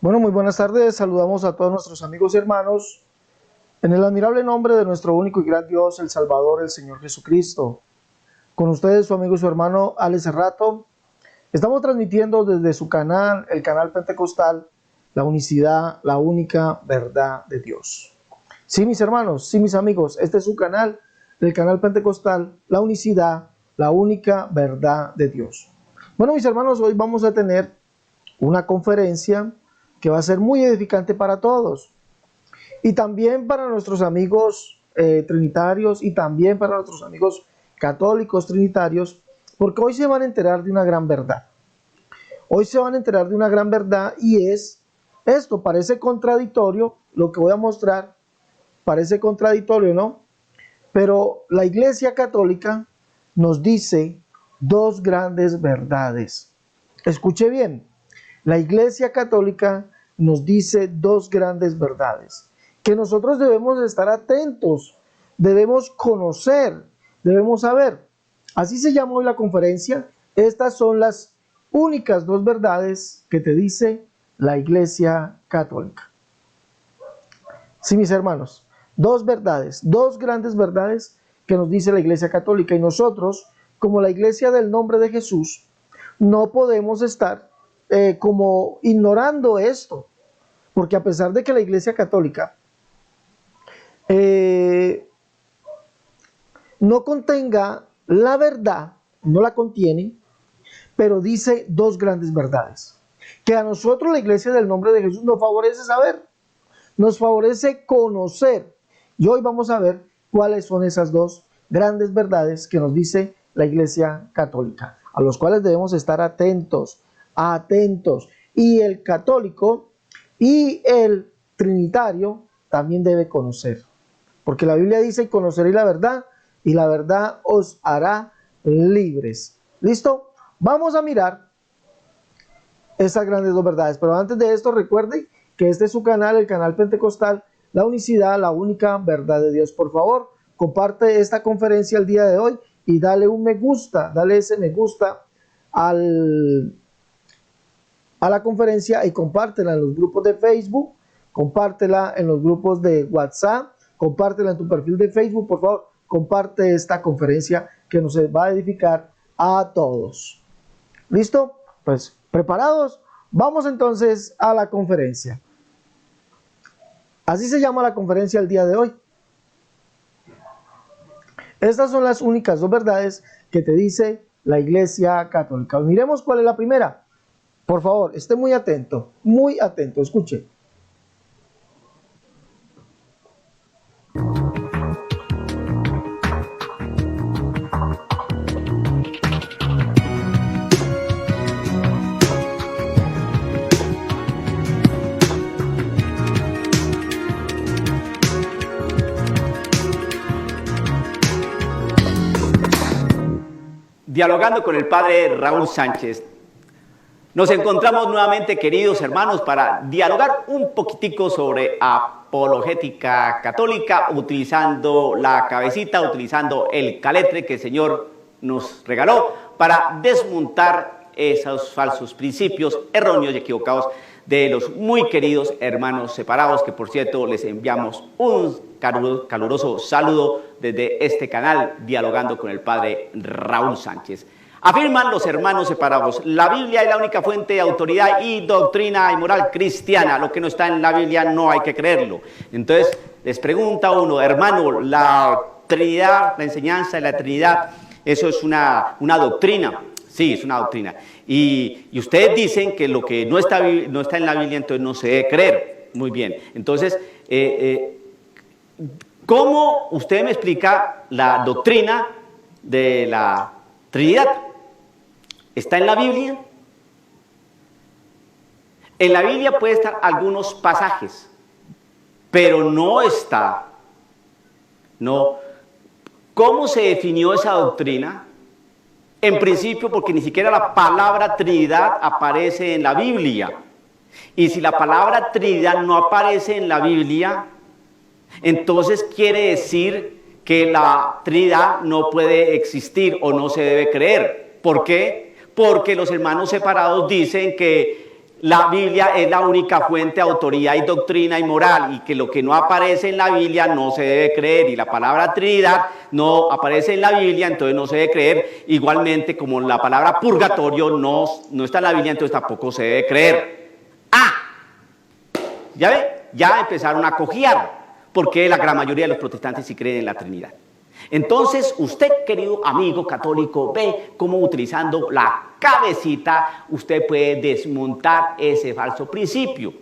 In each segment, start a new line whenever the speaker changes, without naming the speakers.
Bueno, muy buenas tardes. Saludamos a todos nuestros amigos y hermanos en el admirable nombre de nuestro único y gran Dios, el Salvador, el Señor Jesucristo. Con ustedes, su amigo y su hermano Alex Cerrato. Estamos transmitiendo desde su canal, el canal Pentecostal, la unicidad, la única verdad de Dios. Sí, mis hermanos, sí, mis amigos, este es su canal, el canal Pentecostal, la unicidad, la única verdad de Dios. Bueno, mis hermanos, hoy vamos a tener una conferencia que va a ser muy edificante para todos y también para nuestros amigos trinitarios y también para nuestros amigos católicos trinitarios, porque hoy se van a enterar de una gran verdad. Hoy se van a enterar de una gran verdad y es esto. Parece contradictorio lo que voy a mostrar, parece contradictorio, ¿no? Pero la Iglesia Católica nos dice dos grandes verdades. Escuche bien. La Iglesia Católica nos dice dos grandes verdades que nosotros debemos estar atentos, debemos conocer, debemos saber. Así se llama hoy la conferencia. Estas son las únicas dos verdades que te dice la Iglesia Católica. Sí, mis hermanos, dos verdades, dos grandes verdades que nos dice la Iglesia Católica, y nosotros, como la Iglesia del nombre de Jesús, no podemos estar como ignorando esto, porque a pesar de que la Iglesia Católica no contenga la verdad, no la contiene, pero dice dos grandes verdades, que a nosotros la Iglesia del nombre de Jesús nos favorece saber, nos favorece conocer, y hoy vamos a ver cuáles son esas dos grandes verdades que nos dice la Iglesia Católica, a los cuales debemos estar atentos, y el católico y el trinitario también debe conocer, porque la Biblia dice: conoceréis la verdad y la verdad os hará libres. ¿Listo? Vamos a mirar esas grandes dos verdades, pero antes de esto recuerde que este es su canal, el canal Pentecostal, la unicidad, la única verdad de Dios. Por favor, comparte esta conferencia el día de hoy y dale un me gusta, dale ese me gusta a la conferencia y compártela en los grupos de Facebook, compártela en los grupos de WhatsApp, compártela en tu perfil de Facebook. Por favor, comparte esta conferencia que nos va a edificar a todos. ¿Listo? Pues, ¿preparados? Vamos entonces a la conferencia. Así se llama la conferencia el día de hoy. Estas son las únicas dos verdades que te dice la Iglesia Católica. Miremos cuál es la primera. Por favor, esté muy atento, escuche.
Dialogando con el padre Raúl Sánchez. Nos encontramos nuevamente, queridos hermanos, para dialogar un poquitico sobre apologética católica, utilizando la cabecita, utilizando el caletre que el Señor nos regaló para desmontar esos falsos principios erróneos y equivocados de los muy queridos hermanos separados, que por cierto les enviamos un caluroso saludo desde este canal, dialogando con el padre Raúl Sánchez. Afirman los hermanos separados: la Biblia es la única fuente de autoridad y doctrina y moral cristiana. Lo que no está en la Biblia no hay que creerlo. Entonces les pregunta uno: hermano, la Trinidad, la enseñanza de la Trinidad, ¿eso es una doctrina? Sí, es una doctrina. Y ustedes dicen que lo que no está en la Biblia entonces no se debe creer. Muy bien. Entonces, ¿cómo usted me explica la doctrina de la Trinidad? ¿Está en la Biblia? En la Biblia puede estar algunos pasajes, pero no está. No. ¿Cómo se definió esa doctrina? En principio, porque ni siquiera la palabra Trinidad aparece en la Biblia. Y si la palabra Trinidad no aparece en la Biblia, entonces quiere decir que la Trinidad no puede existir o no se debe creer. ¿Por qué? Porque los hermanos separados dicen que la Biblia es la única fuente de autoridad y doctrina y moral, y que lo que no aparece en la Biblia no se debe creer, y la palabra Trinidad no aparece en la Biblia, entonces no se debe creer, igualmente como la palabra purgatorio no está en la Biblia, entonces tampoco se debe creer. ¿Ya ve? Ya empezaron a cojear, porque la gran mayoría de los protestantes sí creen en la Trinidad. Entonces, usted, querido amigo católico, ve cómo utilizando la cabecita usted puede desmontar ese falso principio.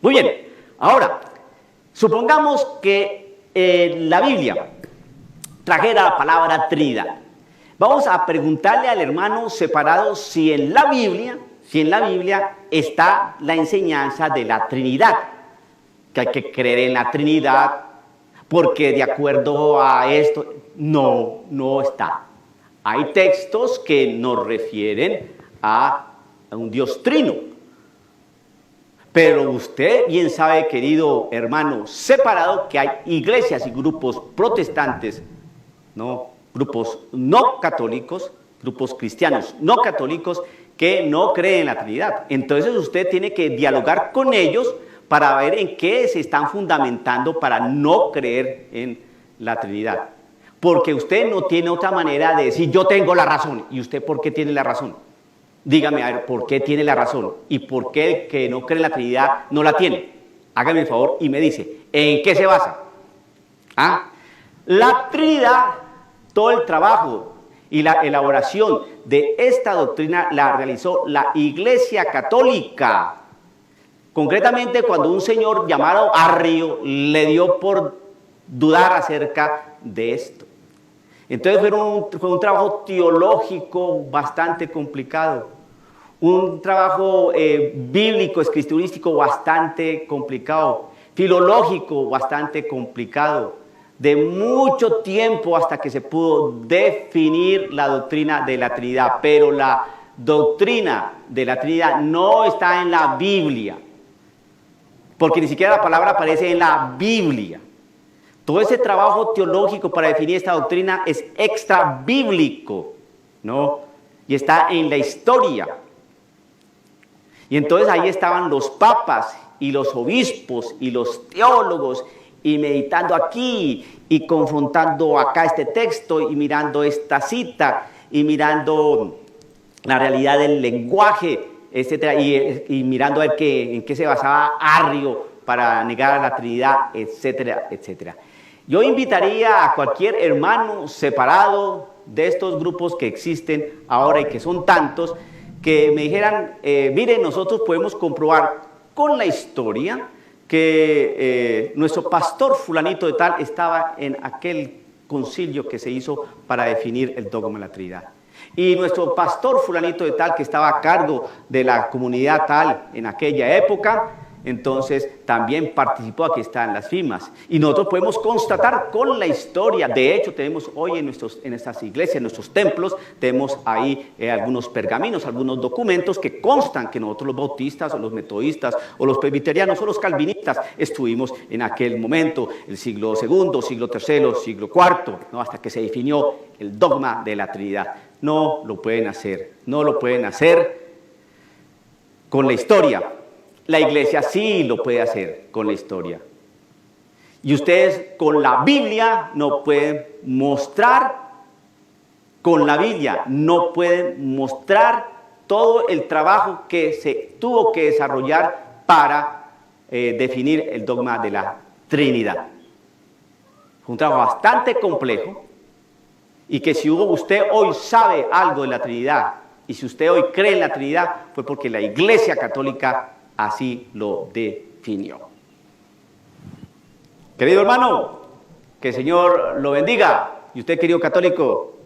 Muy bien, ahora, supongamos que la Biblia trajera la palabra Trinidad. Vamos a preguntarle al hermano separado si en la Biblia está la enseñanza de la Trinidad, que hay que creer en la Trinidad, porque de acuerdo a esto, no está. Hay textos que nos refieren a un Dios trino. Pero usted bien sabe, querido hermano separado, que hay iglesias y grupos protestantes, grupos no católicos, grupos cristianos no católicos, que no creen en la Trinidad. Entonces usted tiene que dialogar con ellos para ver en qué se están fundamentando para no creer en la Trinidad. Porque usted no tiene otra manera de decir, yo tengo la razón. ¿Y usted por qué tiene la razón? Dígame, a ver, ¿por qué tiene la razón? ¿Y por qué el que no cree en la Trinidad no la tiene? Hágame el favor y me dice, ¿en qué se basa? La Trinidad, todo el trabajo y la elaboración de esta doctrina la realizó la Iglesia Católica. Concretamente, cuando un señor llamado Arrio le dio por dudar acerca de esto. Entonces fue un trabajo teológico bastante complicado, un trabajo bíblico, escriturístico bastante complicado, filológico bastante complicado, de mucho tiempo hasta que se pudo definir la doctrina de la Trinidad. Pero la doctrina de la Trinidad no está en la Biblia, porque ni siquiera la palabra aparece en la Biblia. Todo ese trabajo teológico para definir esta doctrina es extra bíblico, y está en la historia. Y entonces ahí estaban los papas y los obispos y los teólogos, y meditando aquí y confrontando acá este texto y mirando esta cita y mirando la realidad del lenguaje, etcétera, y mirando a ver en qué se basaba Arrio para negar a la Trinidad, etcétera, etcétera. Yo invitaría a cualquier hermano separado de estos grupos que existen ahora y que son tantos, que me dijeran, miren, nosotros podemos comprobar con la historia que nuestro pastor fulanito de tal estaba en aquel concilio que se hizo para definir el dogma de la Trinidad. Y nuestro pastor fulanito de tal, que estaba a cargo de la comunidad tal en aquella época, entonces también participó, aquí están las firmas. Y nosotros podemos constatar con la historia. De hecho, tenemos hoy en estas iglesias, en nuestros templos, tenemos ahí algunos pergaminos, algunos documentos que constan que nosotros los bautistas o los metodistas o los presbiterianos o los calvinistas estuvimos en aquel momento, el siglo II, siglo III, siglo IV, hasta que se definió el dogma de la Trinidad. No lo pueden hacer con la historia. La iglesia sí lo puede hacer con la historia. Y ustedes con la Biblia no pueden mostrar, todo el trabajo que se tuvo que desarrollar para definir el dogma de la Trinidad. Fue un trabajo bastante complejo, y que si usted hoy sabe algo de la Trinidad, y si usted hoy cree en la Trinidad, fue porque la Iglesia Católica así lo definió. Querido hermano, que el Señor lo bendiga. Y usted, querido católico,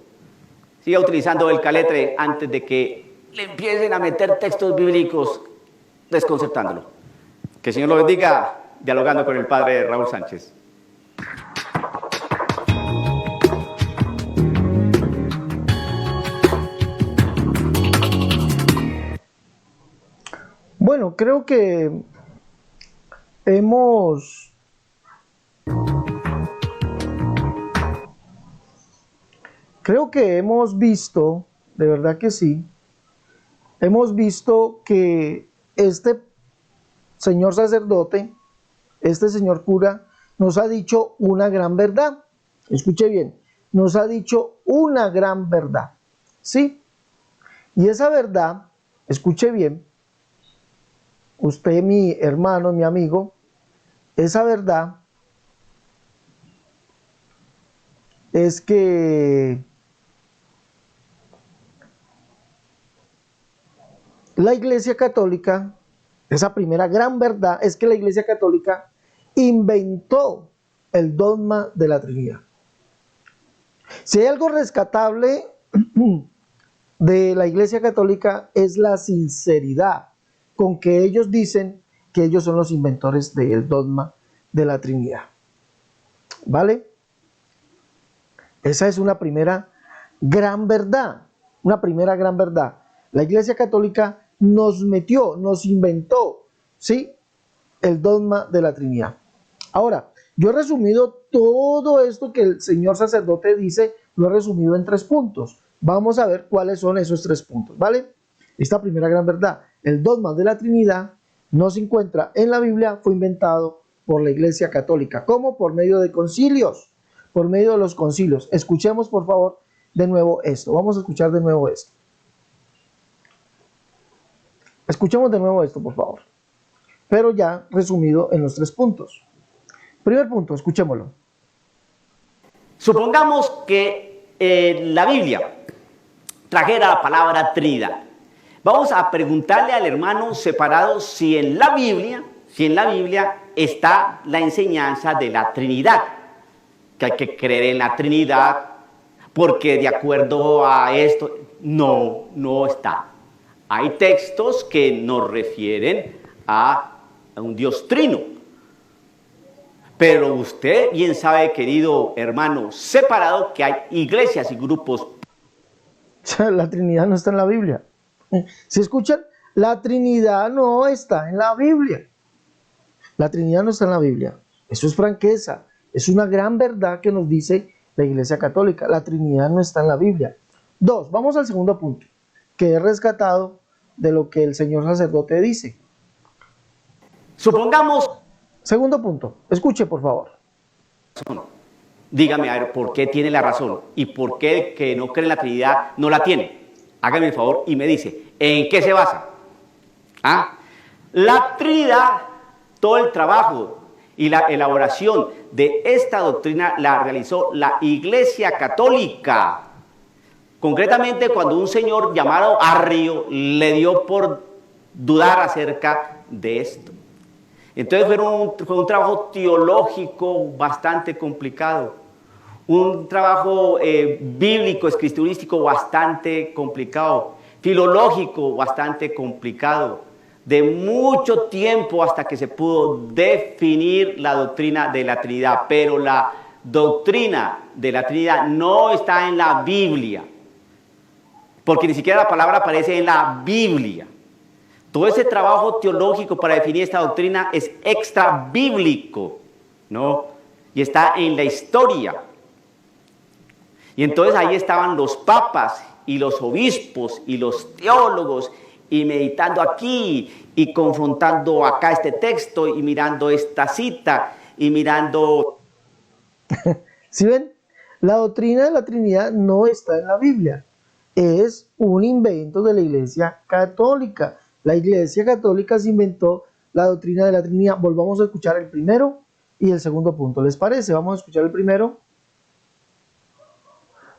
siga utilizando el caletre antes de que le empiecen a meter textos bíblicos desconcertándolo. Que el Señor lo bendiga, dialogando con el Padre Raúl Sánchez.
Bueno, creo que hemos visto, de verdad que sí, hemos visto que este señor sacerdote, este señor cura, nos ha dicho una gran verdad. Escuche bien, nos ha dicho una gran verdad. ¿Sí? Y esa verdad, escuche bien, usted, mi hermano, mi amigo, esa verdad es que la Iglesia Católica, esa primera gran verdad es que la Iglesia Católica inventó el dogma de la Trinidad. Si hay algo rescatable de la Iglesia Católica es la sinceridad con que ellos dicen que ellos son los inventores del dogma de la Trinidad. ¿Vale? Esa es una primera gran verdad, una primera gran verdad. La Iglesia Católica nos metió, nos inventó, ¿sí?, el dogma de la Trinidad. Ahora, yo he resumido todo esto que el señor sacerdote dice, lo he resumido en 3 puntos. Vamos a ver cuáles son esos 3 puntos, ¿vale? Esta primera gran verdad, el dogma de la Trinidad no se encuentra en la Biblia, fue inventado por la Iglesia Católica. ¿Cómo? Por medio de concilios, por medio de los concilios. Escuchemos, por favor, de nuevo esto. Vamos a escuchar de nuevo esto. Escuchemos de nuevo esto, por favor. Pero ya resumido en los 3 puntos. Primer punto, escuchémoslo.
Supongamos que la Biblia trajera la palabra Trinidad. Vamos a preguntarle al hermano separado si en la Biblia está la enseñanza de la Trinidad, que hay que creer en la Trinidad, porque de acuerdo a esto, no está. Hay textos que nos refieren a un Dios trino. Pero usted bien sabe, querido hermano separado, que hay iglesias y grupos.
La Trinidad no está en la Biblia. ¿Se escuchan? La Trinidad no está en la Biblia. La Trinidad no está en la Biblia. Eso es franqueza. Es una gran verdad que nos dice la Iglesia Católica. La Trinidad no está en la Biblia. 2, vamos al segundo punto, que he rescatado de lo que el señor sacerdote dice.
Supongamos...
Segundo punto, escuche por favor.
Dígame, a ver, ¿por qué tiene la razón? ¿Y por qué el que no cree en la Trinidad no la tiene? Hágame el favor y me dice, ¿en qué se basa? ¿Ah? La Trinidad, todo el trabajo y la elaboración de esta doctrina la realizó la Iglesia Católica. Concretamente, cuando un señor llamado Arrio le dio por dudar acerca de esto. Entonces fue un trabajo teológico bastante complicado, un trabajo bíblico, escriturístico bastante complicado, filológico bastante complicado, de mucho tiempo hasta que se pudo definir la doctrina de la Trinidad. Pero la doctrina de la Trinidad no está en la Biblia, porque ni siquiera la palabra aparece en la Biblia. Todo ese trabajo teológico para definir esta doctrina es extra bíblico, ¿no? Y está en la historia. Y entonces ahí estaban los papas y los obispos y los teólogos y meditando aquí y confrontando acá este texto y mirando esta cita y mirando...
¿Sí ven? La doctrina de la Trinidad no está en la Biblia. Es un invento de la Iglesia Católica. La Iglesia Católica se inventó la doctrina de la Trinidad. Volvamos a escuchar el primero y el segundo punto. ¿Les parece? Vamos a escuchar el primero.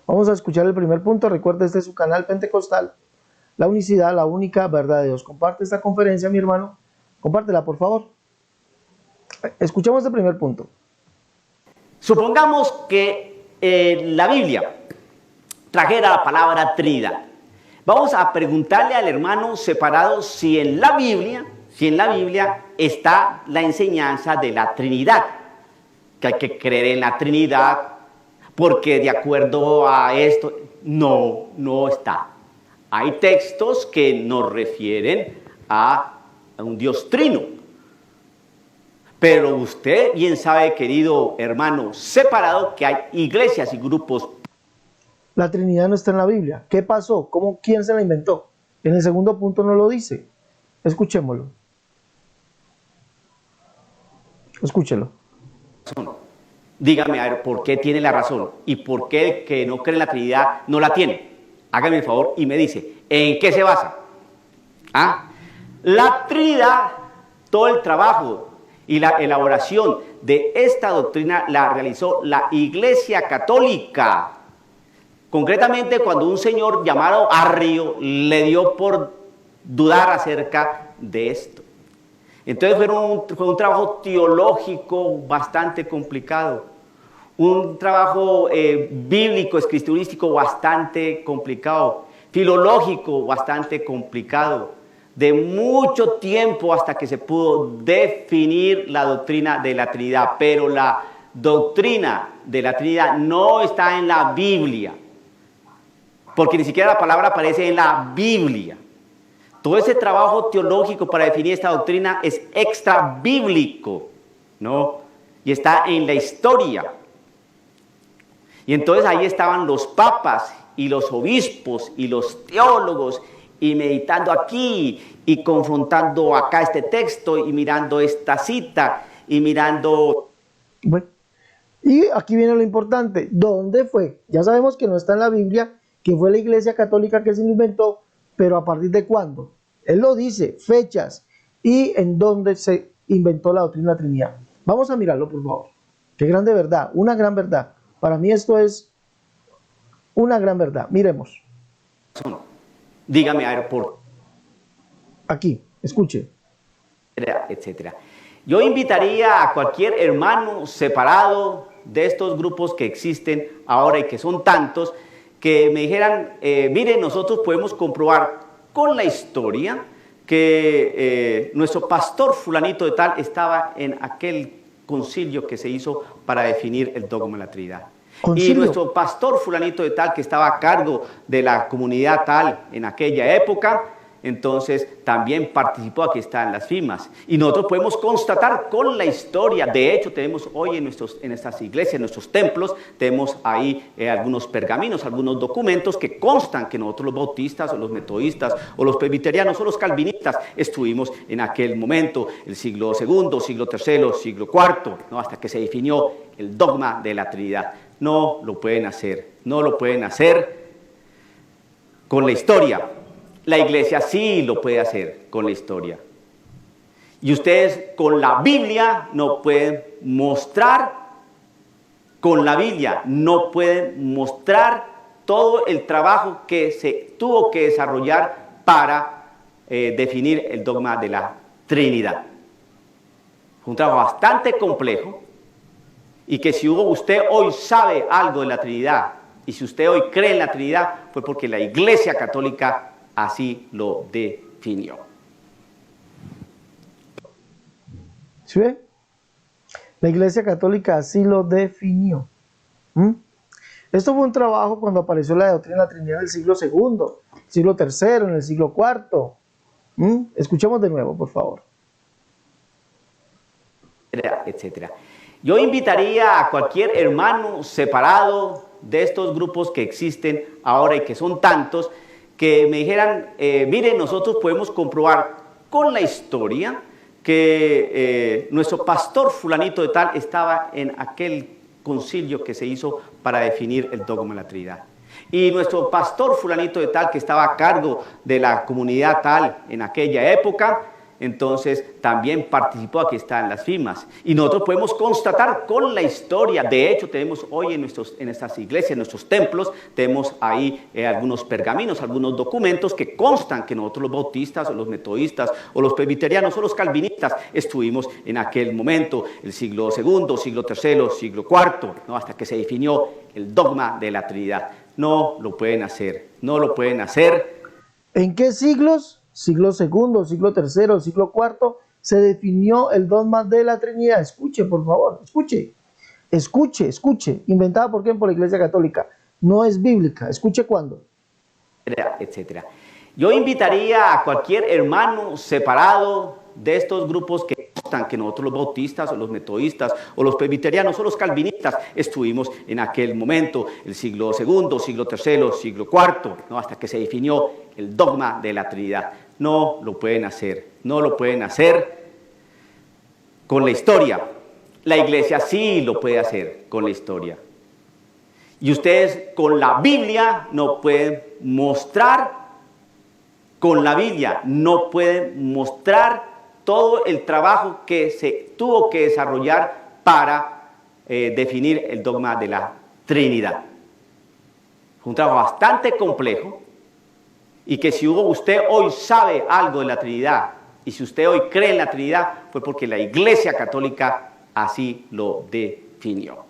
Vamos a escuchar el primer punto. Recuerda, este es su canal pentecostal. La unicidad, la única verdad de Dios. Comparte esta conferencia, mi hermano. Compártela, por favor. Escuchemos el primer punto.
Supongamos que la Biblia trajera la palabra Trinidad. Vamos a preguntarle al hermano separado si en la Biblia está la enseñanza de la Trinidad, que hay que creer en la Trinidad, porque de acuerdo a esto, no está. Hay textos que nos refieren a un Dios trino. Pero usted bien sabe, querido hermano separado, que hay iglesias y grupos.
La Trinidad no está en la Biblia. ¿Qué pasó? ¿Quién se la inventó? En el segundo punto no lo dice. Escuchémoslo. Escúchelo.
Dígame a ver por qué tiene la razón y por qué el que no cree en la Trinidad no la tiene. Hágame el favor y me dice, ¿en qué se basa? ¿Ah? La Trinidad, todo el trabajo y la elaboración de esta doctrina la realizó la Iglesia Católica. Concretamente, cuando un señor llamado Arrio le dio por dudar acerca de esto. Entonces fue un trabajo teológico bastante complicado, un trabajo bíblico, escriturístico bastante complicado, filológico bastante complicado, de mucho tiempo hasta que se pudo definir la doctrina de la Trinidad. Pero la doctrina de la Trinidad no está en la Biblia, porque ni siquiera la palabra aparece en la Biblia. Todo ese trabajo teológico para definir esta doctrina es extra bíblico, ¿no? Y está en la historia. Y entonces ahí estaban los papas y los obispos y los teólogos y meditando aquí y confrontando acá este texto y mirando esta cita y mirando...
Bueno, y aquí viene lo importante. ¿Dónde fue? Ya sabemos que no está en la Biblia, que fue la Iglesia Católica que se lo inventó, pero ¿a partir de cuándo? Él lo dice, fechas y en dónde se inventó la doctrina de la Trinidad. Vamos a mirarlo, por favor. Qué grande verdad, una gran verdad. Para mí esto es una gran verdad. Miremos.
Dígame a ver por...
Aquí, escuche.
Etcétera. Yo invitaría a cualquier hermano separado de estos grupos que existen ahora y que son tantos, que me dijeran, miren, nosotros podemos comprobar con la historia que nuestro pastor fulanito de tal estaba en aquel concilio que se hizo para definir el dogma de la Trinidad. ¿Concilio? Y nuestro pastor fulanito de tal que estaba a cargo de la comunidad tal en aquella época, entonces también participó, aquí están las firmas. Y nosotros podemos constatar con la historia. De hecho, tenemos hoy en estas iglesias, en nuestros templos, tenemos ahí algunos pergaminos, algunos documentos que constan que nosotros los bautistas o los metodistas o los presbiterianos o los calvinistas estuvimos en aquel momento, el siglo II, siglo III, siglo IV, ¿no? Hasta que se definió el dogma de la Trinidad. No lo pueden hacer, no lo pueden hacer con la historia. La iglesia sí lo puede hacer con la historia. Y ustedes con la Biblia no pueden mostrar, con la Biblia no pueden mostrar todo el trabajo que se tuvo que desarrollar para definir el dogma de la Trinidad. Fue un trabajo bastante complejo y que si usted hoy sabe algo de la Trinidad y si usted hoy cree en la Trinidad fue porque la Iglesia Católica así lo definió.
¿Sí ve? La Iglesia Católica así lo definió. Esto fue un trabajo cuando apareció la doctrina de la Trinidad en el siglo II, siglo III, en el siglo IV. Escuchemos de nuevo, por favor.
Etcétera. Yo invitaría a cualquier hermano separado de estos grupos que existen ahora y que son tantos, que me dijeran, miren, nosotros podemos comprobar con la historia que nuestro pastor fulanito de tal estaba en aquel concilio que se hizo para definir el dogma de la Trinidad. Y nuestro pastor fulanito de tal que estaba a cargo de la comunidad tal en aquella época, entonces también participó, aquí están las firmas. Y nosotros podemos constatar con la historia. De hecho, tenemos hoy en estas iglesias, en nuestros templos, tenemos ahí algunos pergaminos, algunos documentos que constan que nosotros los bautistas o los metodistas o los presbiterianos o los calvinistas estuvimos en aquel momento, el siglo II, siglo III, siglo IV, ¿no? Hasta que se definió el dogma de la Trinidad. No lo pueden hacer, no lo pueden hacer.
¿En qué siglos? Siglo II, siglo III, siglo IV, se definió el dogma de la Trinidad. Escuche, por favor, escuche. Escuche, escuche. ¿Inventada por quién? Por la Iglesia Católica. No es bíblica. Escuche cuándo.
Etcétera. Yo invitaría a cualquier hermano separado de estos grupos que constan que nosotros los bautistas o los metodistas o los presbiterianos o los calvinistas estuvimos en aquel momento, el siglo II, siglo III, siglo IV, ¿no? Hasta que se definió el dogma de la Trinidad. no lo pueden hacer. No lo pueden hacer con la historia. La iglesia sí lo puede hacer con la historia. Y ustedes con la Biblia no pueden mostrar, con la Biblia no pueden mostrar todo el trabajo que se tuvo que desarrollar para definir el dogma de la Trinidad. Fue un trabajo bastante complejo y que si usted hoy sabe algo de la Trinidad y si usted hoy cree en la Trinidad fue porque la Iglesia Católica así lo definió.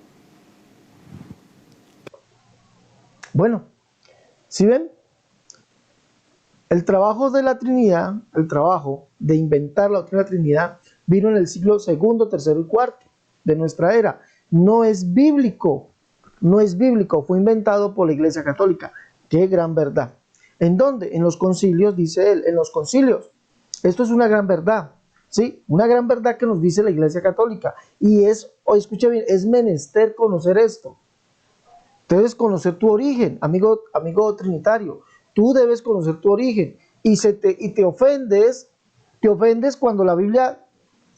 Bueno, ¿sí ven? El trabajo de la Trinidad, el trabajo de inventar la doctrina de la Trinidad, vino en el siglo segundo, tercero y cuarto de nuestra era. No es bíblico, no es bíblico, fue inventado por la Iglesia Católica. ¡Qué gran verdad! ¿En dónde? En los concilios, dice él, en los concilios. Esto es una gran verdad, ¿sí? Una gran verdad que nos dice la Iglesia Católica. Y escuche bien, es menester conocer esto. Debes conocer tu origen, amigo trinitario. Tú debes conocer tu origen. Y te ofendes cuando la Biblia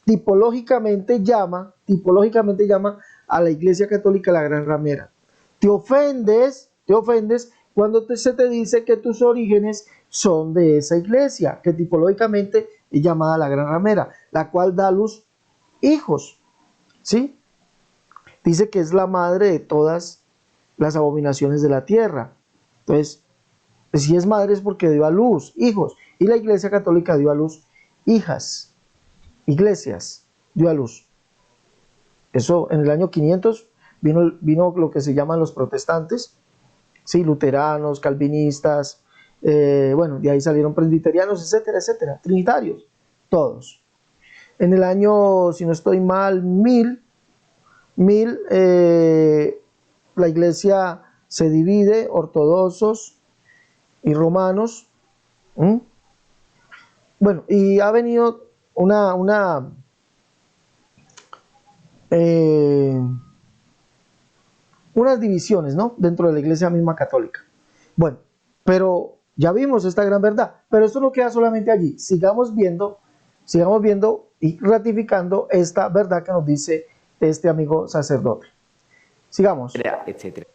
tipológicamente llama a la Iglesia Católica la gran ramera. Te ofendes cuando se te dice que tus orígenes son de esa iglesia, que tipológicamente es llamada la gran ramera, la cual da a luz hijos, ¿sí? Dice que es la madre de todas las abominaciones de la tierra. Entonces, si es madre es porque dio a luz hijos, y la Iglesia Católica dio a luz hijas, iglesias, dio a luz. Eso en el año 500 vino lo que se llaman los protestantes, ¿sí? Luteranos, calvinistas, bueno, de ahí salieron presbiterianos, etcétera, etcétera, trinitarios, todos. En el año, si no estoy mal, 1000, la iglesia se divide, ortodoxos y romanos. Bueno, y ha venido unas divisiones, ¿no? Dentro de la iglesia misma católica. Bueno, pero ya vimos esta gran verdad, pero esto no queda solamente allí. Sigamos viendo y ratificando esta verdad que nos dice este amigo sacerdote. Sigamos.
Etcétera.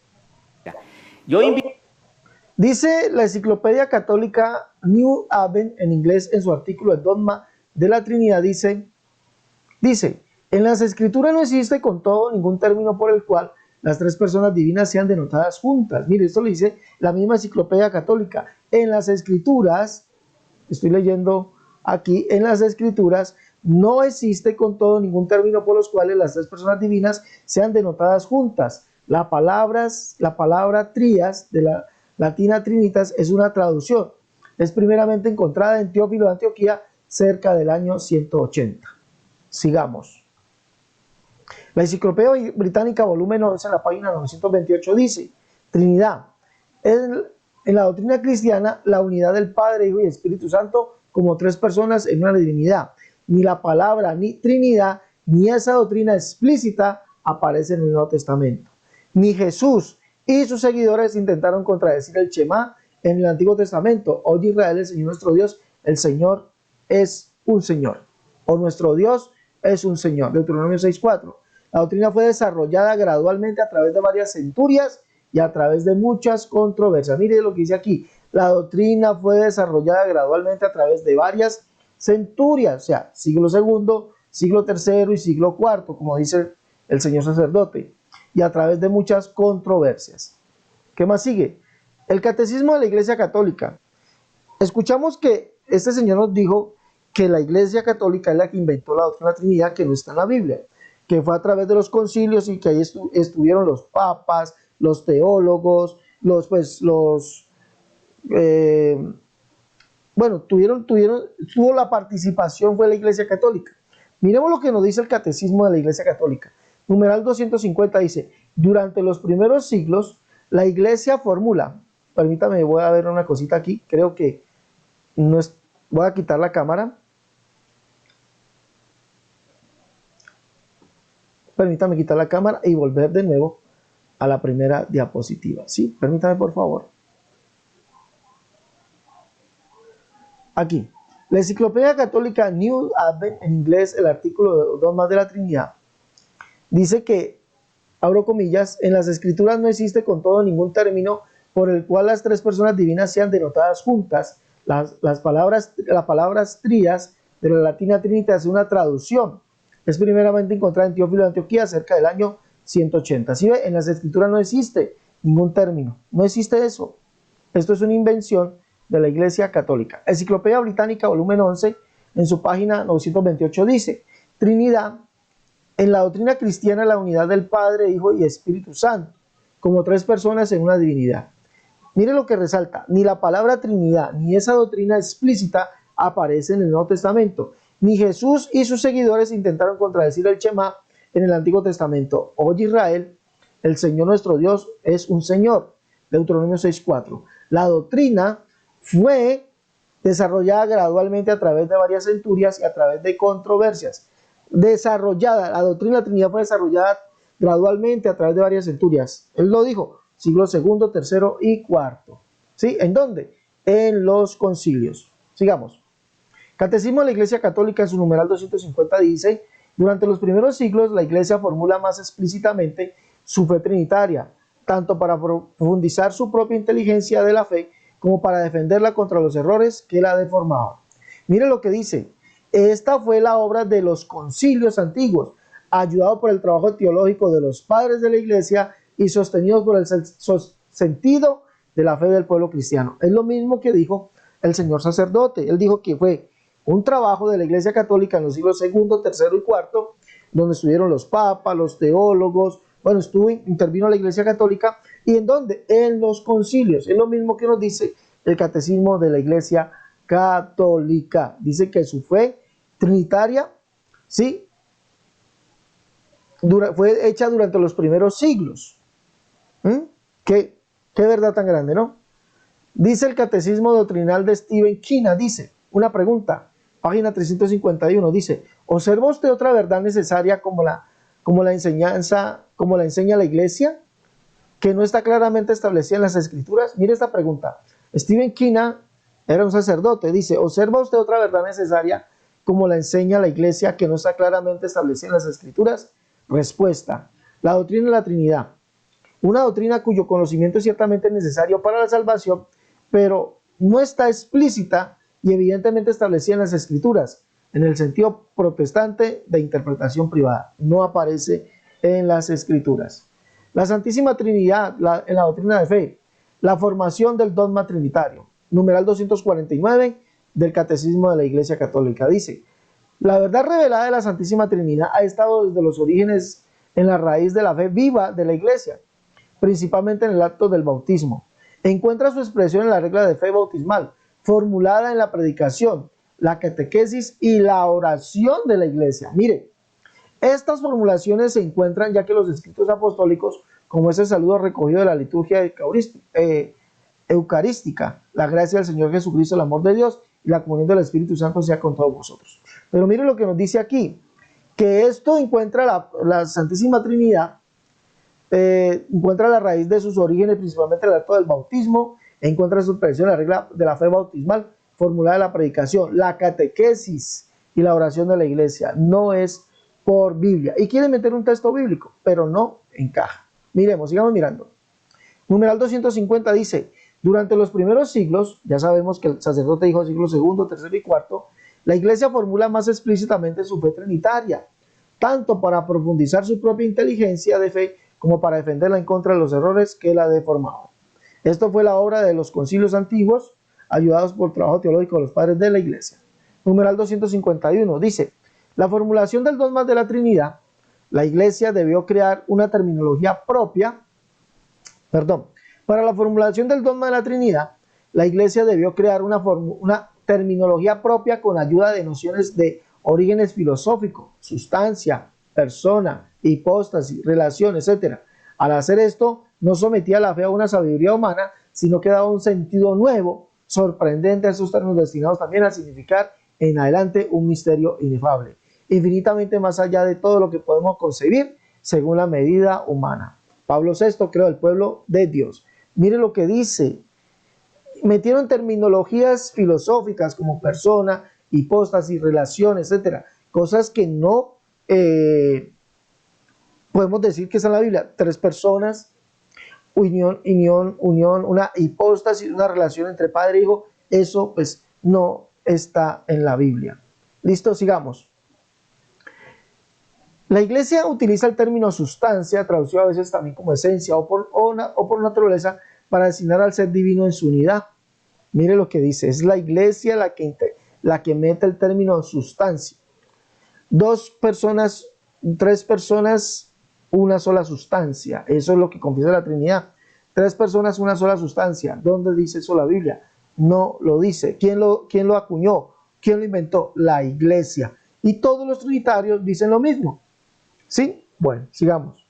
Dice la enciclopedia católica New Haven en inglés en su artículo El dogma de la Trinidad, dice, en las escrituras no existe con todo ningún término por el cual las tres personas divinas sean denotadas juntas. Mire, esto lo dice la misma enciclopedia católica. En las escrituras, estoy leyendo aquí, en las escrituras no existe con todo ningún término por los cuales las tres personas divinas sean denotadas juntas. La palabra trias de la latina trinitas es una traducción. Es primeramente encontrada en Teófilo de Antioquía cerca del año 180. Sigamos. La Enciclopedia Británica, volumen 11, en la página 928 dice, Trinidad. En la doctrina cristiana, la unidad del Padre, Hijo y Espíritu Santo como tres personas en una divinidad. Ni la palabra ni Trinidad, ni esa doctrina explícita aparece en el Nuevo Testamento. Ni Jesús y sus seguidores intentaron contradecir el Shema en el Antiguo Testamento. Oye Israel, el Señor nuestro Dios, el Señor es un Señor. O nuestro Dios es un Señor. Deuteronomio 6:4. La doctrina fue desarrollada gradualmente a través de varias centurias y a través de muchas controversias. Mire lo que dice aquí. La doctrina fue desarrollada gradualmente a través de varias centurias, o sea, siglo II, siglo III y siglo IV, como dice el señor sacerdote, y a través de muchas controversias. ¿Qué más sigue? El catecismo de la Iglesia Católica. Escuchamos que este señor nos dijo que la Iglesia Católica es la que inventó la doctrina de la Trinidad, que no está en la Biblia, que fue a través de los concilios y que ahí estuvieron los papas, los teólogos, tuvo la participación, fue la Iglesia Católica. Miremos lo que nos dice el Catecismo de la Iglesia Católica. Numeral 250 dice, durante los primeros siglos, la Iglesia formula, permítame, voy a ver una cosita aquí, creo que no es, voy a quitar la cámara. Permítame quitar la cámara y volver de nuevo a la primera diapositiva. ¿Sí? Permítame, por favor. Aquí. La Enciclopedia Católica New Advent, en inglés, el artículo de Dogmas de la Trinidad, dice que, abro comillas, en las Escrituras no existe con todo ningún término por el cual las tres personas divinas sean denotadas juntas. Las palabras trías de la latina trinitas es una traducción. Es primeramente encontrada en Teófilo de Antioquía cerca del año 180. ¿Sí ve? En las Escrituras no existe ningún término. No existe eso. Esto es una invención de la Iglesia Católica. Enciclopedia Británica, volumen 11, en su página 928 dice: Trinidad, en la doctrina cristiana, la unidad del Padre, Hijo y Espíritu Santo, como tres personas en una divinidad. Mire lo que resalta: ni la palabra Trinidad, ni esa doctrina explícita aparece en el Nuevo Testamento, ni Jesús y sus seguidores intentaron contradecir el Shema en el Antiguo Testamento. Oye Israel, el Señor nuestro Dios es un Señor. Deuteronomio 6:4. La doctrina fue desarrollada gradualmente a través de varias centurias y a través de controversias. La doctrina de la Trinidad fue desarrollada gradualmente a través de varias centurias. Él lo dijo, siglo segundo, tercero y cuarto. ¿Sí? ¿En dónde? En los concilios. Sigamos. Catecismo de la Iglesia Católica, en su numeral 250, dice: durante los primeros siglos la Iglesia formula más explícitamente su fe trinitaria, tanto para profundizar su propia inteligencia de la fe, como para defenderla contra los errores que la deformaban. Mire lo que dice: esta fue la obra de los concilios antiguos, ayudado por el trabajo teológico de los padres de la Iglesia y sostenidos por el sentido de la fe del pueblo cristiano. Es lo mismo que dijo el señor sacerdote. Él dijo que fue un trabajo de la Iglesia Católica en los siglos segundo, tercero y cuarto, donde estuvieron los papas, los teólogos. Bueno, intervino la Iglesia Católica. ¿Y en dónde? En los concilios. Es lo mismo que nos dice el Catecismo de la Iglesia Católica. Dice que su fe trinitaria, ¿sí?, fue hecha durante los primeros siglos. ¿Qué verdad tan grande, ¿no? Dice el Catecismo Doctrinal de Stephen Kina, dice, una pregunta, página 351, dice: ¿observa usted otra verdad necesaria como la enseña la Iglesia, que no está claramente establecida en las Escrituras? Mire esta pregunta. Stephen Kina era un sacerdote. Dice: ¿observa usted otra verdad necesaria como la enseña la Iglesia, que no está claramente establecida en las Escrituras? Respuesta: la doctrina de la Trinidad. Una doctrina cuyo conocimiento es ciertamente necesario para la salvación, pero no está explícita y evidentemente establecida en las Escrituras, en el sentido protestante de interpretación privada. No aparece en las Escrituras. La Santísima Trinidad, en la doctrina de fe, la formación del dogma trinitario. Numeral 249 del Catecismo de la Iglesia Católica. Dice: la verdad revelada de la Santísima Trinidad ha estado desde los orígenes en la raíz de la fe viva de la Iglesia, principalmente en el acto del bautismo. Encuentra su expresión en la regla de fe bautismal, formulada en la predicación, la catequesis y la oración de la Iglesia. Mire, estas formulaciones se encuentran ya que los escritos apostólicos, como ese saludo recogido de la liturgia eucarística, la gracia del Señor Jesucristo, el amor de Dios y la comunión del Espíritu Santo sea con todos vosotros. Pero mire lo que nos dice aquí, que esto encuentra la Santísima Trinidad, encuentra la raíz de sus orígenes principalmente en el acto del bautismo, encuentra su expresión en la regla de la fe bautismal, formulada en la predicación, la catequesis y la oración de la Iglesia. No es por Biblia. Y quieren meter un texto bíblico, pero no encaja. Miremos, sigamos mirando. Numeral 250 dice: durante los primeros siglos, ya sabemos que el sacerdote dijo siglo segundo, tercero y cuarto, la Iglesia formula más explícitamente su fe trinitaria, tanto para profundizar su propia inteligencia de fe, como para defenderla en contra de los errores que la deformaban. Esto fue la obra de los concilios antiguos, ayudados por el trabajo teológico de los padres de la Iglesia. Numeral 251 dice: la formulación del dogma de la Trinidad, la Iglesia debió crear una terminología propia. Para la formulación del dogma de la Trinidad, la Iglesia debió crear una terminología propia con ayuda de nociones de orígenes filosóficos, sustancia, persona, hipóstasis, relación, etc. Al hacer esto, no sometía la fe a una sabiduría humana, sino que daba un sentido nuevo, sorprendente a esos términos, destinados también a significar en adelante un misterio inefable, infinitamente más allá de todo lo que podemos concebir según la medida humana. Pablo VI creó el pueblo de Dios. Mire lo que dice: metieron terminologías filosóficas como persona, hipóstasis, relación, etcétera. Cosas que no podemos decir que está en la Biblia. 3 personas, unión, una hipóstasis, una relación entre padre e hijo. Eso pues no está en la Biblia. Listo, sigamos. La iglesia utiliza el término sustancia, traducido a veces también como esencia o por naturaleza, para designar al ser divino en su unidad. Mire lo que dice, es la iglesia la que mete el término sustancia. 2 personas, 3 personas, una sola sustancia. Eso es lo que confiesa la Trinidad. 3 personas, una sola sustancia. ¿Dónde dice eso la Biblia? No lo dice. ¿Quién lo acuñó? ¿Quién lo inventó? La iglesia. Y todos los trinitarios dicen lo mismo. ¿Sí? Bueno, sigamos.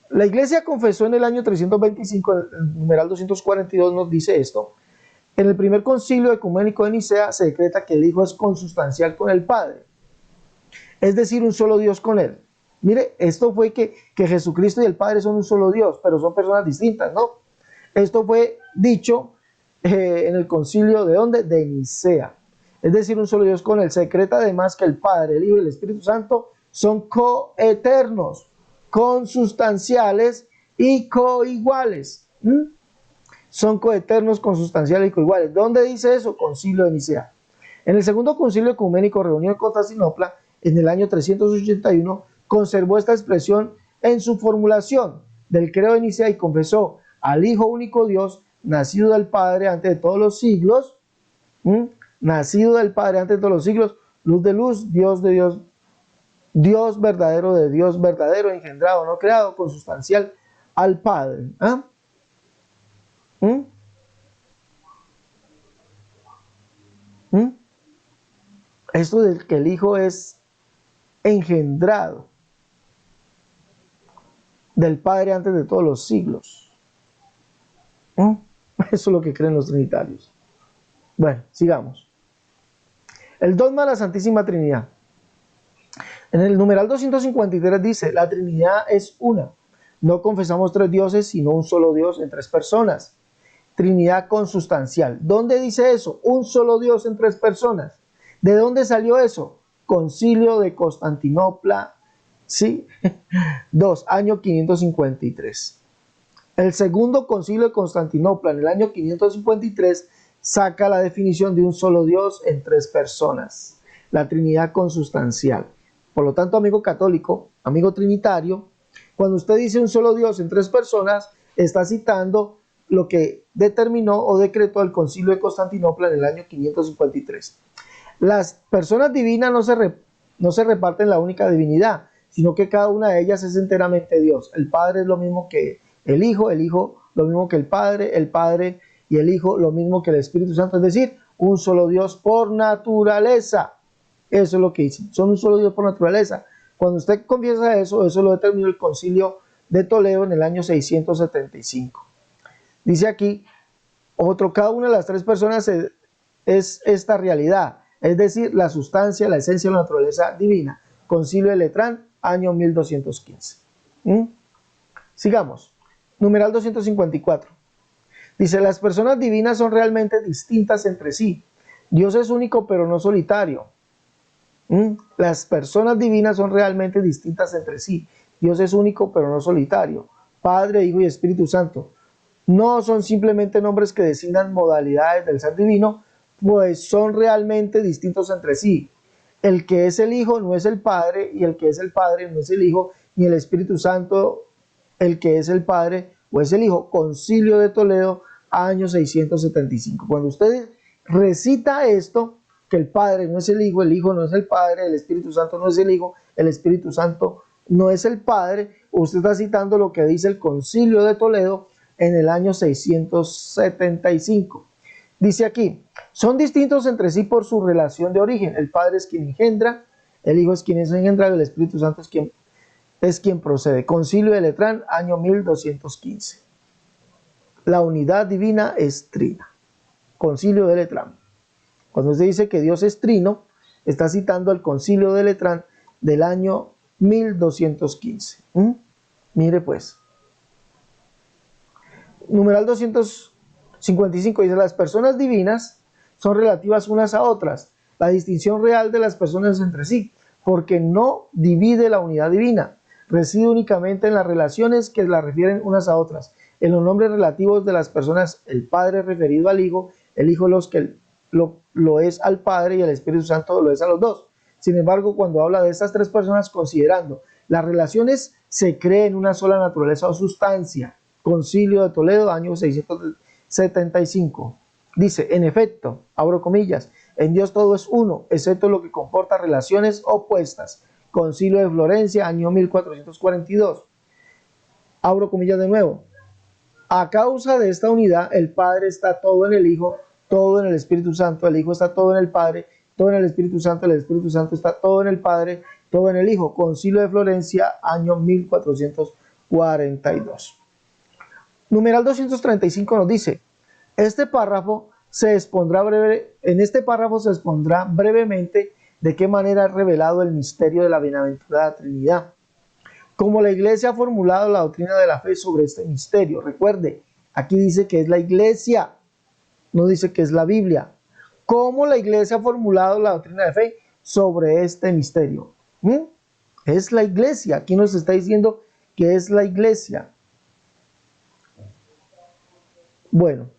La iglesia confesó en el año 325, el numeral 242 nos dice esto. En el primer concilio ecuménico de Nicea se decreta que el Hijo es consustancial con el Padre, es decir, un solo Dios con él. Mire, esto fue que Jesucristo y el Padre son un solo Dios, pero son personas distintas, ¿no? Esto fue dicho en el concilio ¿de dónde? De Nicea. Es decir, un solo Dios con él. Se decreta además que el Padre, el Hijo y el Espíritu Santo son coeternos, consustanciales y coiguales. Son coeternos, consustanciales y coiguales. ¿Dónde dice eso? Concilio de Nicea. En el segundo concilio ecuménico reunido en Constantinopla, en el año 381, conservó esta expresión en su formulación del credo de Nicea y confesó al Hijo único Dios, nacido del Padre antes de todos los siglos, nacido del Padre antes de todos los siglos, luz de luz, Dios de Dios, Dios verdadero de Dios verdadero, engendrado, no creado, consustancial al Padre. Esto de que el Hijo es engendrado del Padre antes de todos los siglos. Eso es lo que creen los trinitarios. Bueno, sigamos. El dogma de la Santísima Trinidad. En el numeral 253 dice, la Trinidad es una. No confesamos 3 dioses, sino un solo Dios en 3 personas. Trinidad consustancial. ¿Dónde dice eso? Un solo Dios en 3 personas. ¿De dónde salió eso? Concilio de Constantinopla, ¿sí? 2, año 553. El segundo concilio de Constantinopla en el año 553 saca la definición de un solo Dios en 3 personas. La Trinidad consustancial. Por lo tanto, amigo católico, amigo trinitario, cuando usted dice un solo Dios en 3 personas, está citando lo que determinó o decretó el concilio de Constantinopla en el año 553. Las personas divinas no se reparten la única divinidad, sino que cada una de ellas es enteramente Dios. El Padre es lo mismo que el Hijo lo mismo que el Padre y el Hijo lo mismo que el Espíritu Santo, es decir, un solo Dios por naturaleza. Eso es lo que dicen, son un solo Dios por naturaleza. Cuando usted confiesa eso lo determinó el concilio de Toledo en el año 675. Dice aquí, cada una de las 3 personas es esta realidad, es decir, la sustancia, la esencia de la naturaleza divina. Concilio de Letrán, año 1215. Sigamos. Numeral 254. Dice, las personas divinas son realmente distintas entre sí. Dios es único pero no solitario. Las personas divinas son realmente distintas entre sí. Dios es único pero no solitario. Padre, Hijo y Espíritu Santo. No son simplemente nombres que designan modalidades del ser divino, pues son realmente distintos entre sí. El que es el Hijo no es el Padre, y el que es el Padre no es el Hijo, ni el Espíritu Santo, el que es el Padre o es el Hijo. Concilio de Toledo, año 675. Cuando usted recita esto, que el Padre no es el Hijo no es el Padre, el Espíritu Santo no es el Hijo, el Espíritu Santo no es el Padre, usted está citando lo que dice el Concilio de Toledo en el año 675. Dice aquí, son distintos entre sí por su relación de origen. El Padre es quien engendra, el Hijo es quien es engendrado, el Espíritu Santo es quien procede. Concilio de Letrán, año 1215. La unidad divina es trina. Concilio de Letrán. Cuando usted dice que Dios es trino, está citando el Concilio de Letrán del año 1215. Mire pues. Numeral 255 dice, las personas divinas son relativas unas a otras, la distinción real de las personas entre sí, porque no divide la unidad divina, reside únicamente en las relaciones que la refieren unas a otras, en los nombres relativos de las personas, el Padre referido al Hijo, el Hijo lo es al Padre y el Espíritu Santo lo es a los dos. Sin embargo, cuando habla de estas tres personas, considerando las relaciones, se cree en una sola naturaleza o sustancia. Concilio de Toledo, año 675. Dice, en efecto, abro comillas, en Dios todo es uno, excepto lo que comporta relaciones opuestas. Concilio de Florencia, año 1442. Abro comillas de nuevo. A causa de esta unidad, el Padre está todo en el Hijo, todo en el Espíritu Santo, el Hijo está todo en el Padre, todo en el Espíritu Santo está todo en el Padre, todo en el Hijo. Concilio de Florencia, año 1442. Numeral 235 nos dice, en este párrafo se expondrá brevemente de qué manera ha revelado el misterio de la bienaventurada Trinidad. Como la Iglesia ha formulado la doctrina de la fe sobre este misterio. Recuerde, aquí dice que es la Iglesia, no dice que es la Biblia. ¿Cómo la Iglesia ha formulado la doctrina de fe sobre este misterio? Es la Iglesia, aquí nos está diciendo que es la Iglesia. Bueno,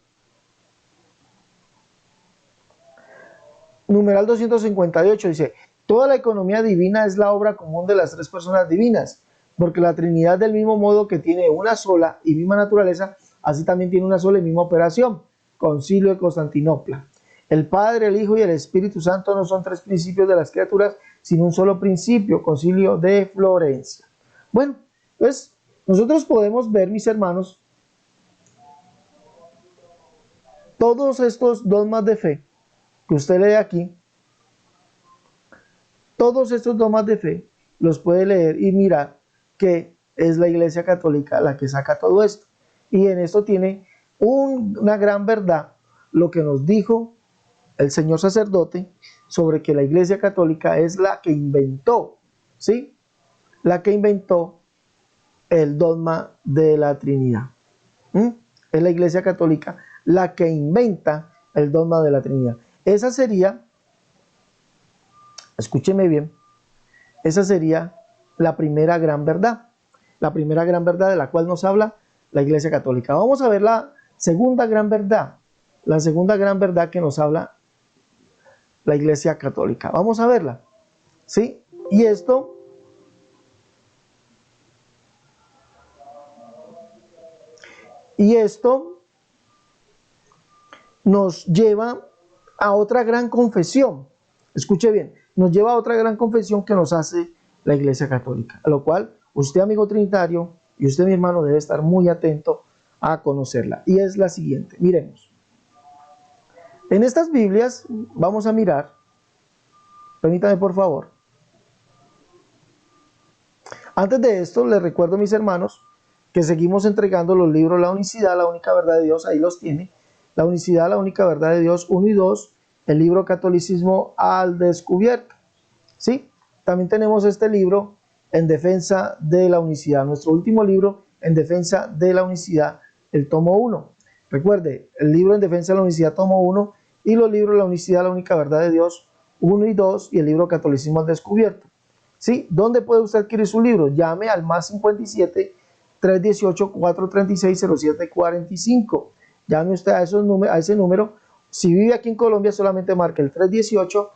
numeral 258 dice, toda la economía divina es la obra común de las tres personas divinas, porque la Trinidad del mismo modo que tiene una sola y misma naturaleza, así también tiene una sola y misma operación. Concilio de Constantinopla. El Padre, el Hijo y el Espíritu Santo no son tres principios de las criaturas, sino un solo principio. Concilio de Florencia. Bueno, pues nosotros podemos ver, mis hermanos, todos estos dogmas de fe que usted lee aquí, todos estos dogmas de fe los puede leer y mirar que es la Iglesia Católica la que saca todo esto. Y en esto tiene una gran verdad lo que nos dijo el señor sacerdote sobre que la Iglesia Católica es la que inventó, ¿sí? La que inventó el dogma de la Trinidad. Es la Iglesia Católica la que inventa el dogma de la Trinidad. Esa sería, escúcheme bien, esa sería la primera gran verdad de la cual nos habla la Iglesia Católica. Vamos a ver la segunda gran verdad que nos habla la Iglesia Católica. Vamos a verla, ¿sí? Y esto nos lleva a otra gran confesión. Escuche bien, nos lleva a otra gran confesión que nos hace la Iglesia Católica, a lo cual usted, amigo trinitario, y usted, mi hermano, debe estar muy atento a conocerla. Y es la siguiente, miremos. En estas Biblias vamos a mirar, permítame por favor. Antes de esto, les recuerdo, mis hermanos, que seguimos entregando los libros La Unicidad, la única verdad de Dios, ahí los tiene. La Unicidad, la única verdad de Dios, 1 y 2, el libro Catolicismo al Descubierto. ¿Sí? También tenemos este libro, En Defensa de la Unicidad, nuestro último libro, En Defensa de la Unicidad, el tomo 1. Recuerde, el libro En Defensa de la Unicidad, tomo 1, y los libros La Unicidad, la única verdad de Dios, 1 y 2, y el libro Catolicismo al Descubierto. ¿Sí? ¿Dónde puede usted adquirir su libro? Llame al más 57 318 436 0745. Llame usted a ese número. Si vive aquí en Colombia, solamente marque el 318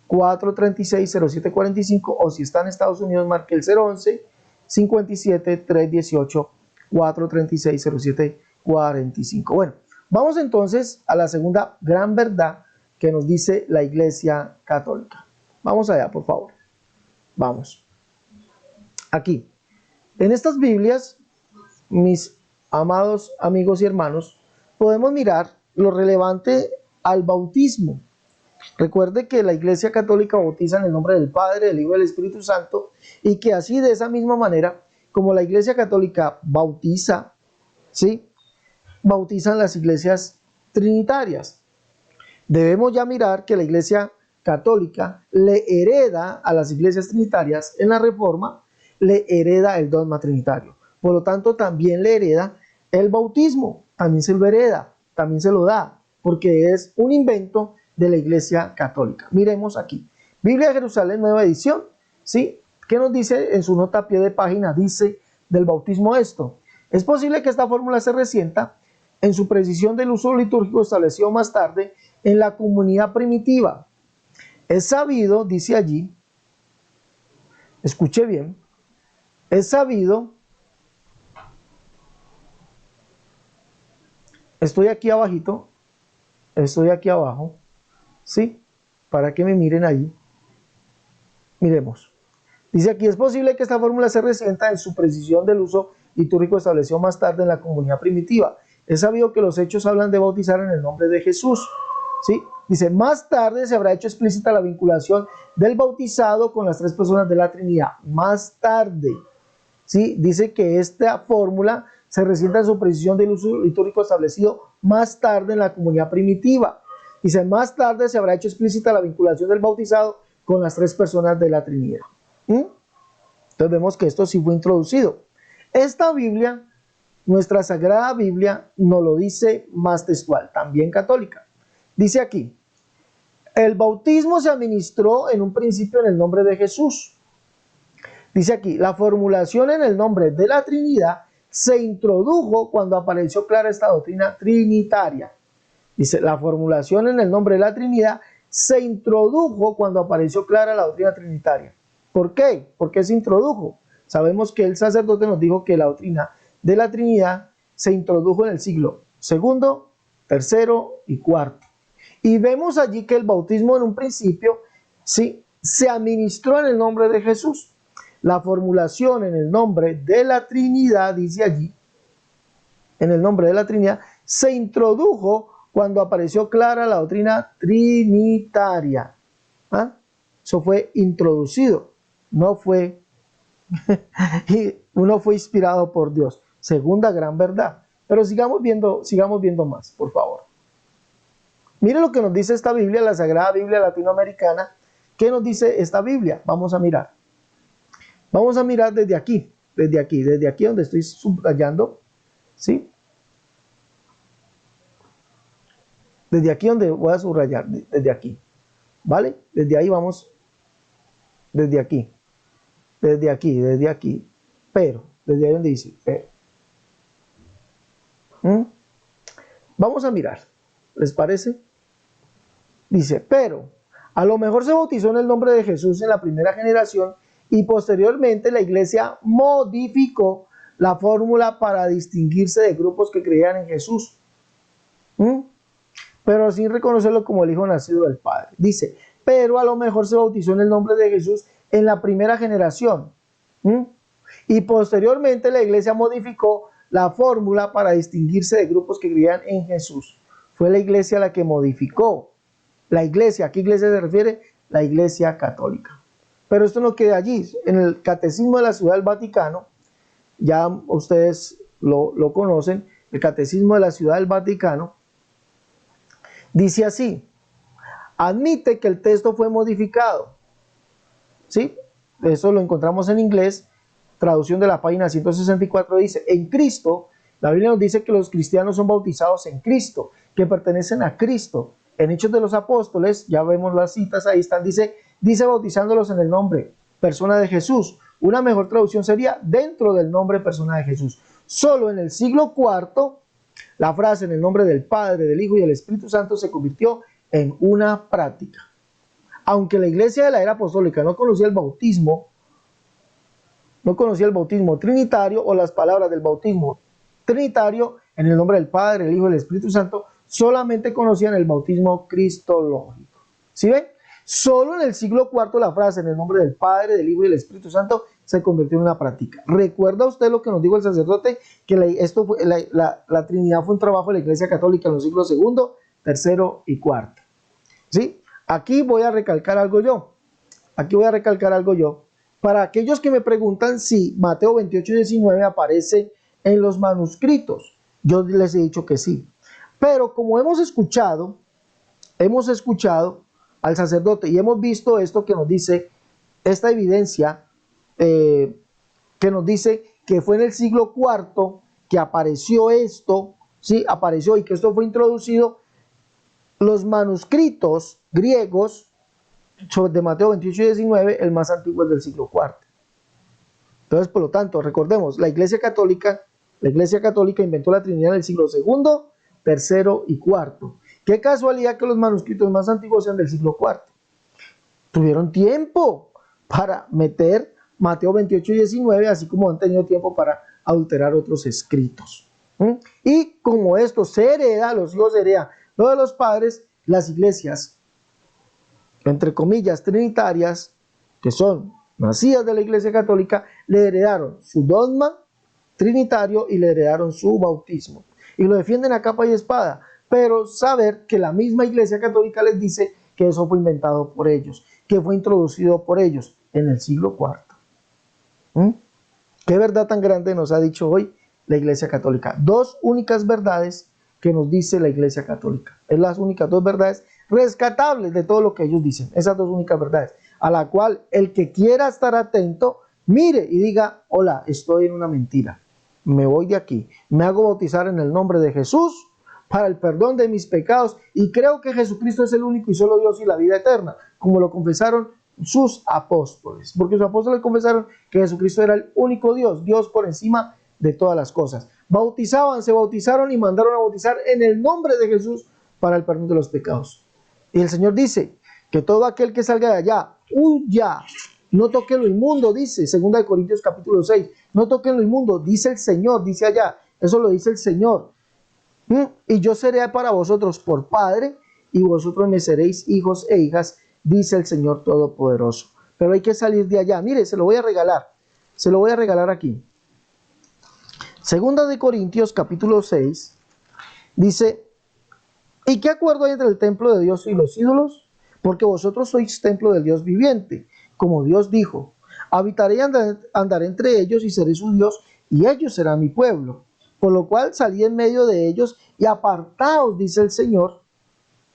436 0745, o si está en Estados Unidos, marque el 011 57 318 436 0745. Bueno, vamos entonces a la segunda gran verdad que nos dice la Iglesia Católica. Vamos allá, por favor. Vamos. Aquí, en estas Biblias, mis amados amigos y hermanos, podemos mirar lo relevante al bautismo. Recuerde que la Iglesia Católica bautiza en el nombre del Padre, del Hijo y del Espíritu Santo, y que así, de esa misma manera, como la Iglesia Católica bautiza, ¿sí?, bautizan las iglesias trinitarias. Debemos ya mirar que la Iglesia Católica le hereda a las iglesias trinitarias en la Reforma, le hereda el dogma trinitario. Por lo tanto, también le hereda el bautismo, también se lo hereda, también se lo da, porque es un invento de la Iglesia Católica. Miremos aquí. Biblia de Jerusalén, nueva edición, ¿sí? ¿Qué nos dice en su nota a pie de página? Dice del bautismo esto. Es posible que esta fórmula se resienta en su precisión del uso litúrgico establecido más tarde en la comunidad primitiva. Es sabido, dice allí, escuche bien, es sabido, estoy aquí abajito, estoy aquí abajo, ¿sí? Para que me miren ahí. Miremos. Dice aquí, es posible que esta fórmula se resienta en su precisión del uso litúrgico establecido más tarde en la comunidad primitiva. Es sabido que los hechos hablan de bautizar en el nombre de Jesús, ¿sí? Dice, más tarde se habrá hecho explícita la vinculación del bautizado con las tres personas de la Trinidad. Más tarde, ¿sí? Dice que esta fórmula se resienta en su precisión del uso litúrgico establecido más tarde en la comunidad primitiva. Dice, más tarde se habrá hecho explícita la vinculación del bautizado con las tres personas de la Trinidad. Entonces vemos que esto sí fue introducido. Esta Biblia, nuestra Sagrada Biblia, nos lo dice más textual, también católica. Dice aquí, el bautismo se administró en un principio en el nombre de Jesús. Dice aquí, la formulación en el nombre de la Trinidad se introdujo cuando apareció clara esta doctrina trinitaria. Dice, la formulación en el nombre de la Trinidad se introdujo cuando apareció clara la doctrina trinitaria. ¿Por qué? ¿Por qué se introdujo? Sabemos que el sacerdote nos dijo que la doctrina de la Trinidad se introdujo en el siglo II, III y IV. Y vemos allí que el bautismo en un principio, ¿sí?, se administró en el nombre de Jesús. La formulación en el nombre de la Trinidad, dice allí, en el nombre de la Trinidad, se introdujo cuando apareció clara la doctrina trinitaria. ¿Ah? Eso fue introducido, no fue, uno fue inspirado por Dios. Segunda gran verdad. Pero sigamos viendo más, por favor. Mire lo que nos dice esta Biblia, la Sagrada Biblia Latinoamericana. ¿Qué nos dice esta Biblia? Vamos a mirar. Vamos a mirar desde aquí donde estoy subrayando, ¿sí? Desde aquí donde voy a subrayar, desde aquí, ¿vale? Desde ahí vamos, desde aquí, pero, desde ahí donde dice, pero. Vamos a mirar, ¿les parece? Dice, pero, a lo mejor se bautizó en el nombre de Jesús en la primera generación y posteriormente la iglesia modificó la fórmula para distinguirse de grupos que creían en Jesús. Pero sin reconocerlo como el Hijo nacido del Padre. Dice, pero a lo mejor se bautizó en el nombre de Jesús en la primera generación. Y posteriormente la iglesia modificó la fórmula para distinguirse de grupos que creían en Jesús. Fue la iglesia la que modificó. La iglesia, ¿a qué iglesia se refiere? La Iglesia Católica. Pero esto no queda allí. En el Catecismo de la Ciudad del Vaticano, ya ustedes lo conocen, el Catecismo de la Ciudad del Vaticano, dice así, admite que el texto fue modificado. ¿Sí? Eso lo encontramos en inglés, traducción de la página 164 dice, en Cristo, la Biblia nos dice que los cristianos son bautizados en Cristo, que pertenecen a Cristo. En Hechos de los Apóstoles, ya vemos las citas, ahí están, dice bautizándolos en el nombre, persona de Jesús. Una mejor traducción sería dentro del nombre, persona de Jesús. Solo en el siglo IV, la frase en el nombre del Padre, del Hijo y del Espíritu Santo se convirtió en una práctica. Aunque la iglesia de la era apostólica no conocía el bautismo trinitario o las palabras del bautismo trinitario en el nombre del Padre, del Hijo y del Espíritu Santo, solamente conocían el bautismo cristológico. ¿Sí ven? Solo en el siglo IV la frase en el nombre del Padre, del Hijo y del Espíritu Santo se convirtió en una práctica. ¿Recuerda usted lo que nos dijo el sacerdote? Que la Trinidad fue un trabajo de la Iglesia Católica en los siglos II, III y IV. ¿Sí? Aquí voy a recalcar algo yo. Para aquellos que me preguntan si Mateo 28 y 19 aparece en los manuscritos, yo les he dicho que sí. Pero como hemos escuchado al sacerdote y hemos visto esto que nos dice, esta evidencia que nos dice que fue en el siglo IV que apareció esto, ¿sí? Apareció y que esto fue introducido, los manuscritos griegos de Mateo 28 y 19, el más antiguo es del siglo IV. Entonces, por lo tanto, recordemos, la Iglesia Católica inventó la Trinidad en el siglo II, III y IV. Qué casualidad que los manuscritos más antiguos sean del siglo IV. Tuvieron tiempo para meter Mateo 28 y 19, así como han tenido tiempo para adulterar otros escritos. Y como esto se hereda, los hijos heredan lo de los padres, las iglesias, entre comillas, trinitarias, que son nacidas de la Iglesia Católica, le heredaron su dogma trinitario y le heredaron su bautismo. Y lo defienden a capa y espada, pero saber que la misma Iglesia Católica les dice que eso fue inventado por ellos, que fue introducido por ellos en el siglo IV. ¿Qué verdad tan grande nos ha dicho hoy la Iglesia Católica? Dos únicas verdades que nos dice la Iglesia Católica. Es las únicas dos verdades rescatables de todo lo que ellos dicen. Esas dos únicas verdades, a la cual el que quiera estar atento, mire y diga: hola, estoy en una mentira. Me voy de aquí. Me hago bautizar en el nombre de Jesús para el perdón de mis pecados y creo que Jesucristo es el único y solo Dios y la vida eterna, como lo confesaron sus apóstoles, porque sus apóstoles confesaron que Jesucristo era el único Dios, Dios por encima de todas las cosas. Se bautizaron y mandaron a bautizar en el nombre de Jesús para el perdón de los pecados. Y el Señor dice que todo aquel que salga de allá, huya, no toque lo inmundo, dice 2 Corintios capítulo 6, no toquen lo inmundo, dice el Señor, dice allá, eso lo dice el Señor. Y yo seré para vosotros por Padre, y vosotros me seréis hijos e hijas, dice el Señor Todopoderoso. Pero hay que salir de allá. Mire, se lo voy a regalar aquí. 2 Corintios capítulo 6 dice: ¿y qué acuerdo hay entre el templo de Dios y los ídolos? Porque vosotros sois templo del Dios viviente, como Dios dijo: habitaré y andaré entre ellos y seré su Dios, y ellos serán mi pueblo. Por lo cual salí en medio de ellos y apartaos, dice el Señor,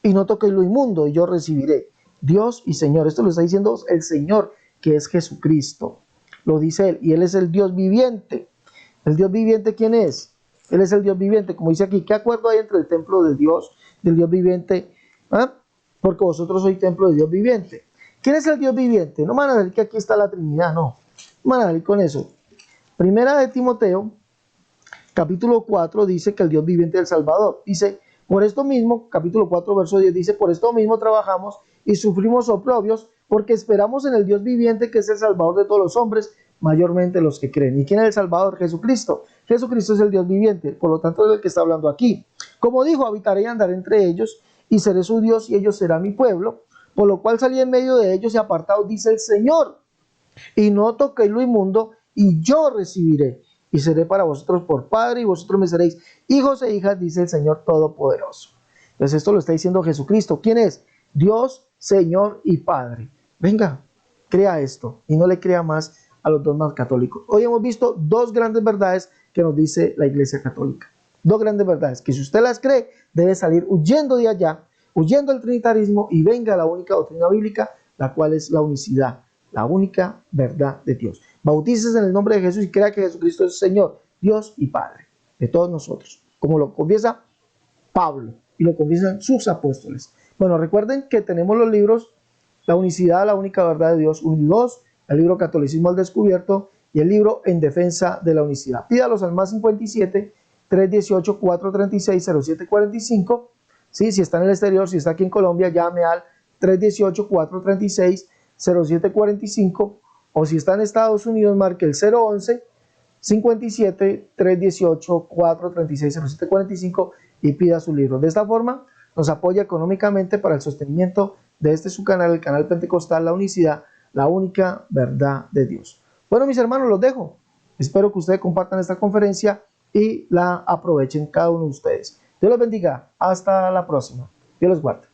y no toquéis lo inmundo, y yo recibiré. Dios y Señor, esto lo está diciendo el Señor, que es Jesucristo. Lo dice Él, y Él es el Dios viviente. ¿El Dios viviente quién es? Él es el Dios viviente, como dice aquí. ¿Qué acuerdo hay entre el templo de Dios, del Dios viviente? Porque vosotros sois templo de Dios viviente. ¿Quién es el Dios viviente? No van a decir que aquí está la Trinidad, no van a decir con eso. Primera de Timoteo capítulo 4 dice que el Dios viviente es el Salvador. Dice: por esto mismo, capítulo 4, verso 10 dice: por esto mismo trabajamos y sufrimos oprobios, porque esperamos en el Dios viviente, que es el Salvador de todos los hombres, mayormente los que creen. ¿Y quién es el Salvador? Jesucristo. Jesucristo es el Dios viviente, por lo tanto es el que está hablando aquí. Como dijo: habitaré y andaré entre ellos, y seré su Dios, y ellos serán mi pueblo. Por lo cual salí en medio de ellos y apartados, dice el Señor, y no toquéis lo inmundo, y yo recibiré. Y seré para vosotros por Padre, y vosotros me seréis hijos e hijas, dice el Señor Todopoderoso. Entonces esto lo está diciendo Jesucristo. ¿Quién es? Dios, Señor y Padre. Venga, crea esto y no le crea más a los dogmas católicos. Hoy hemos visto dos grandes verdades que nos dice la Iglesia Católica. Dos grandes verdades que si usted las cree, debe salir huyendo de allá, huyendo del trinitarismo, y venga a la única doctrina bíblica, la cual es la unicidad, la única verdad de Dios. Bautícese en el nombre de Jesús y crea que Jesucristo es Señor, Dios y Padre de todos nosotros, como lo confiesa Pablo y lo confiesan sus apóstoles. Bueno, recuerden que tenemos los libros La unicidad, la única verdad de Dios 1 y 2, el libro Catolicismo al Descubierto y el libro En defensa de la unicidad. Pídalos al más 57 318 436 0745. ¿Sí? Si está en el exterior, si está aquí en Colombia, llame al 318 436 0745, o si está en Estados Unidos, marque el 011 57 318 436 0745 y pida su libro. De esta forma nos apoya económicamente para el sostenimiento de este su canal, el canal Pentecostal La Unicidad, la única verdad de Dios. Bueno, mis hermanos, los dejo. Espero que ustedes compartan esta conferencia y la aprovechen cada uno de ustedes. Dios los bendiga. Hasta la próxima. Dios los guarde.